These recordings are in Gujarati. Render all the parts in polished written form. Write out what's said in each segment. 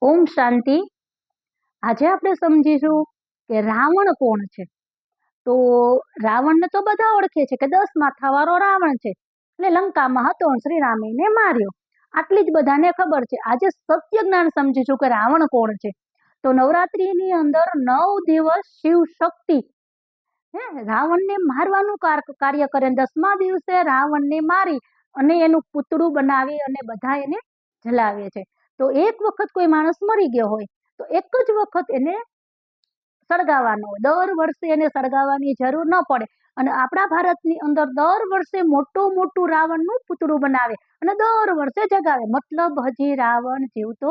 ઓમ શાંતિ. આજે આપણે સમજીશું કે રાવણ કોણ છે. તો રાવણને તો બધા ઓળખે છે કે 10 માથાવાળો રાવણ છે અને લંકામાં હતો અને શ્રી રામે એને માર્યો. આટલી જ બધાને ખબર છે. આજે સત્ય જ્ઞાન સમજીશું કે રાવણ કોણ છે. તો નવરાત્રીની અંદર 9 દિવસ શિવ શક્તિ રાવણને મારવાનું કાર્ય કરે. 10મા દિવસે રાવણને મારી અને એનું પૂતળું બનાવી અને બધા એને જલાવે છે. તો એક વખત કોઈ માણસ મરી ગયો હોય તો એક જ વખત એને સળગાવવાનો હોય. દર વર્ષે એને સળગાવવાની જરૂર ન પડે. અને આપણા ભારતની અંદર દર વર્ષે મોટું રાવણનું પૂતળું બનાવે અને દર વર્ષે જગાવે. મતલબ હજી રાવણ જીવતો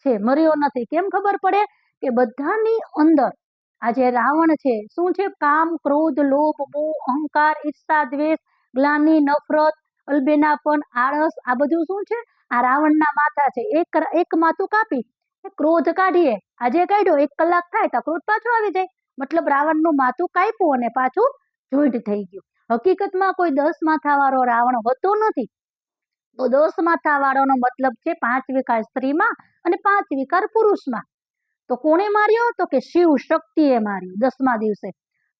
છે, મર્યો નથી. કેમ ખબર પડે? કે બધાની અંદર આ જે રાવણ છે શું છે? કામ, ક્રોધ, લોભ, મોહ, અહંકાર, ઈર્ષા, દ્વેષ, ગ્લાનિ, નફરત, અલ્બેનાપન, આળસ, આ બધું શું છે? આ રાવણના માથા છે. એક માથું કાપી ક્રોધ કાઢીએ, આજે કાઢ્યો 1 કલાક થાય તો ક્રોધ પાછો આવી જાય. મતલબ રાવણનું માથું કાપ્યું અને પાછું જોઈન્ટ થઈ ગયું. હકીકતમાં કોઈ 10 માથાવાળો રાવણ હોતો નથી. તો 10 માથાવાળાનો મતલબ છે 5 વિકાર સ્ત્રીમાં અને 5 વિકાર પુરુષમાં. તો કોણે માર્યો? તો કે શિવ શક્તિએ માર્યો 10મા દિવસે.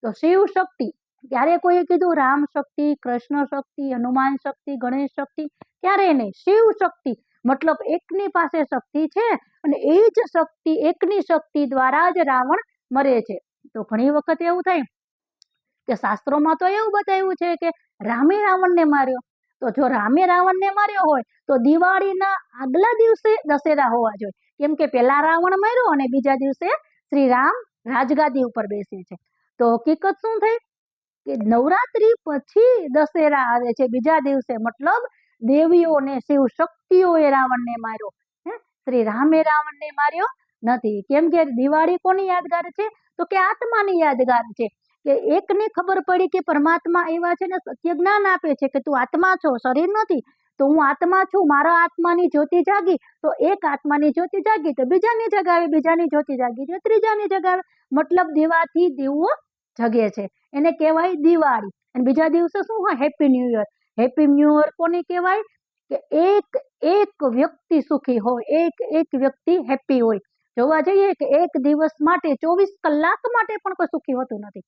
તો શિવ શક્તિ, ત્યારે કોઈએ કીધું રામ શક્તિ, કૃષ્ણ શક્તિ, હનુમાન શક્તિ, ગણેશ શક્તિ, ક્યારે નહીં. શિવ શક્તિ મતલબ એકની પાસે શક્તિ છે અને એ જ શક્તિ, એકની શક્તિ દ્વારા જ રાવણ મરે છે. તો ઘણી વખત એવું થાય કે શાસ્ત્રોમાં તો એવું બતાવ્યું છે કે રામે રાવણને માર્યો. તો જો રામે રાવણને માર્યો હોય તો દિવાળીના આગલા દિવસે દશેરા હોવા જોઈએ. કેમ કે પેલા રાવણ માર્યો અને બીજા દિવસે શ્રી રામ રાજગાદી ઉપર બેસે છે. તો હકીકત શું થઈ કે નવરાત્રી પછી દશેરા આવે છે બીજા દિવસે. મતલબ દેવીઓને, શિવ શક્તિઓએ રાવણને માર્યો. શ્રી રામે રાવણને માર્યો નથી. કેમ કે દિવાળી કોની યાદગાર છે? તો કે આત્માની યાદગાર છે. કે એકને ખબર પડી કે પરમાત્મા એવા છે ને સત્ય જ્ઞાન આપે છે કે તું આત્મા છો, શરીર નથી. તો હું આત્મા છું, મારા આત્માની જ્યોતિ જાગી. તો એક આત્માની જ્યોતિ જાગી તો બીજાની જગાવે, બીજાની જ્યોતિ જાગી તો ત્રીજાની જગાવે. મતલબ દીવાથી દીવો જગે છે, એને કહેવાય દિવાળી. અને બીજા દિવસે શું હોય? Happy new year. Happy new year કોને કહેવાય? કે એક વ્યક્તિ સુખી હોય, એક વ્યક્તિ હેપી હોય. જોવા જઈએ કે એક દિવસ માટે 24 કલાક માટે પણ કોઈ સુખી હોતું નથી.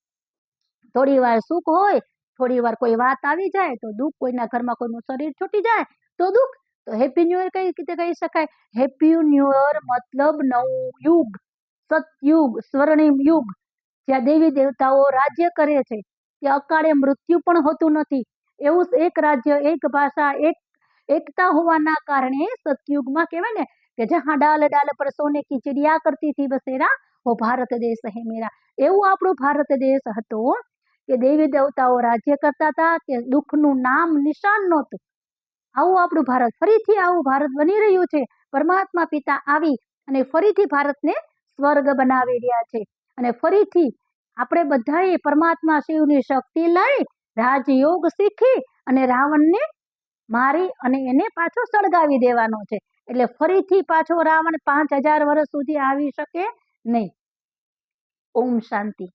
થોડી વાર સુખ હોય, થોડી વાર કોઈ વાત આવી જાય તો દુઃખ, કોઈના ઘરમાં કોઈનું શરીર છૂટી જાય તો દુઃખ. તો હેપી ન્યુ યર કઈ રીતે કહી શકાય? હેપી ન્યુ યર મતલબ નવું યુગ, સતયુગ, સ્વર્ણિમ યુગ, જ્યાં દેવી દેવતાઓ રાજ્ય કરે છે, ત્યાં અકાળે મૃત્યુ પણ હોતું નથી. એવું એક રાજ્ય, એક ભાષા, એકતા હોવાના કારણે સતયુગમાં કહેવાય ને કે જહાં ડાલ ડાલ પર સોને કી ચિડિયા કરતી થી બસેરા, વો ભારત દેશ હે મેરા. એવું આપણો ભારત દેશ હતો કે દેવી દેવતાઓ રાજ્ય કરતા હતા, કે દુઃખનું નામ નિશાન નહોતું. આવું આપણું ભારત, ફરીથી આવું ભારત બની રહ્યું છે. પરમાત્મા પિતા આવી અને ફરીથી ભારતને સ્વર્ગ બનાવી રહ્યા છે. અને ફરીથી આપણે બધાએ પરમાત્મા શિવની શક્તિ લઈ રાજયોગ શીખી અને રાવણને મારી અને એને પાછો સળગાવી દેવાનો છે. એટલે ફરીથી પાછો રાવણ 5000 વર્ષ સુધી આવી શકે નહીં. ઓમ શાંતિ.